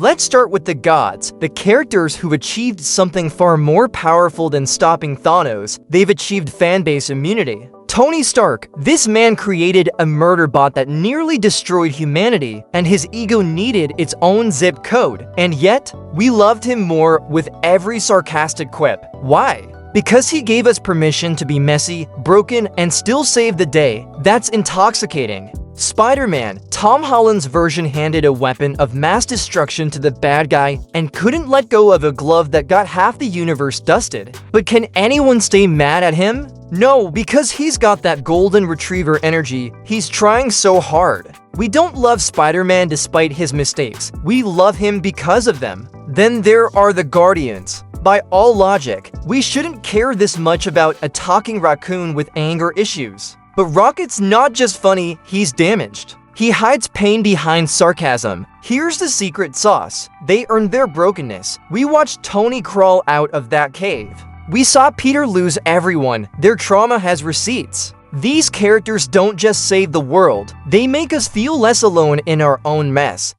Let's start with the gods, the characters who've achieved something far more powerful than stopping Thanos. They've achieved fanbase immunity. Tony Stark, this man created a murder bot that nearly destroyed humanity, and his ego needed its own zip code. And yet, we loved him more with every sarcastic quip. Why? Because he gave us permission to be messy, broken, and still save the day. That's intoxicating. Spider-Man, Tom Holland's version, handed a weapon of mass destruction to the bad guy and couldn't let go of a glove that got half the universe dusted. But can anyone stay mad at him? No, because he's got that golden retriever energy. He's trying so hard. We don't love Spider-Man despite his mistakes. We love him because of them. Then there are the Guardians. By all logic, we shouldn't care this much about a talking raccoon with anger issues. But Rocket's not just funny, he's damaged. He hides pain behind sarcasm. Here's the secret sauce. They earned their brokenness. We watched Tony crawl out of that cave. We saw Peter lose everyone. Their trauma has receipts. These characters don't just save the world, they make us feel less alone in our own mess.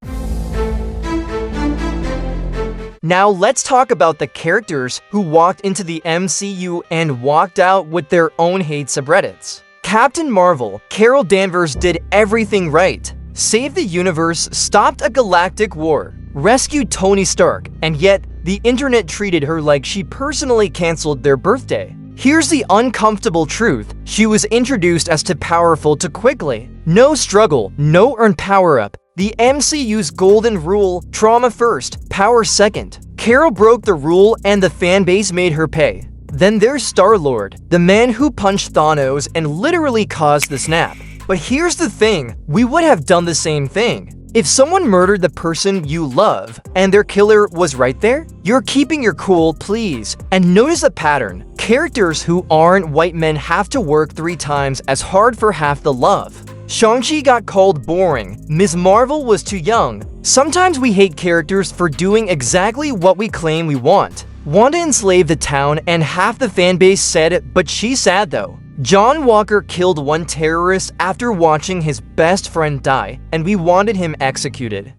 Now let's talk about the characters who walked into the MCU and walked out with their own hate subreddits. Captain Marvel, Carol Danvers, did everything right. Saved the universe, stopped a galactic war, rescued Tony Stark, and yet the internet treated her like she personally canceled their birthday. Here's the uncomfortable truth. She was introduced as too powerful too quickly. No struggle, no earned power-up. The MCU's golden rule: trauma first, power second. Carol broke the rule and the fanbase made her pay. Then there's Star-Lord, the man who punched Thanos and literally caused the snap. But here's the thing, we would have done the same thing. If someone murdered the person you love and their killer was right there, you're keeping your cool, please. And notice a pattern. Characters who aren't white men have to work 3 times as hard for half the love. Shang-Chi got called boring. Ms. Marvel was too young. Sometimes we hate characters for doing exactly what we claim we want. Wanda enslaved the town and half the fanbase said it, but she's sad though. John Walker killed one terrorist after watching his best friend die, and we wanted him executed.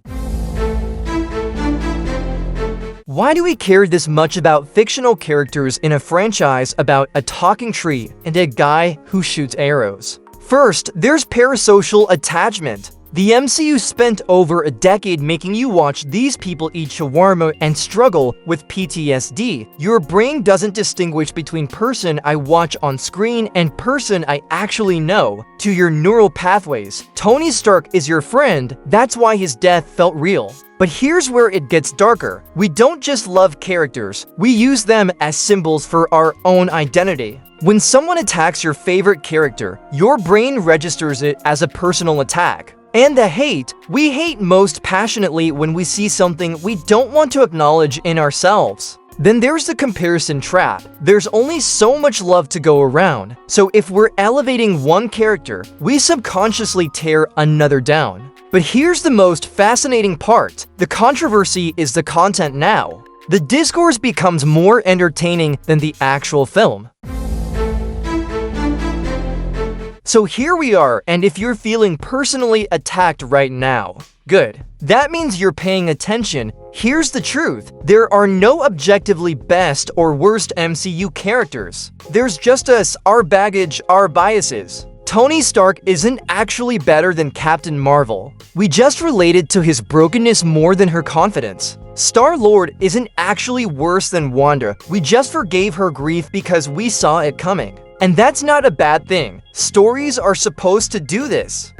Why do we care this much about fictional characters in a franchise about a talking tree and a guy who shoots arrows? First, there's parasocial attachment. The MCU spent over a decade making you watch these people eat shawarma and struggle with PTSD. Your brain doesn't distinguish between person I watch on screen and person I actually know. To your neural pathways, Tony Stark is your friend, that's why his death felt real. But here's where it gets darker. We don't just love characters, we use them as symbols for our own identity. When someone attacks your favorite character, your brain registers it as a personal attack. And the hate, we hate most passionately when we see something we don't want to acknowledge in ourselves. Then there's the comparison trap. There's only so much love to go around. So if we're elevating one character, we subconsciously tear another down. But here's the most fascinating part. The controversy is the content now. The discourse becomes more entertaining than the actual film. So here we are, and if you're feeling personally attacked right now, good. That means you're paying attention. Here's the truth. There are no objectively best or worst MCU characters. There's just us, our baggage, our biases. Tony Stark isn't actually better than Captain Marvel. We just related to his brokenness more than her confidence. Star-Lord isn't actually worse than Wanda. We just forgave her grief because we saw it coming. And that's not a bad thing. Stories are supposed to do this.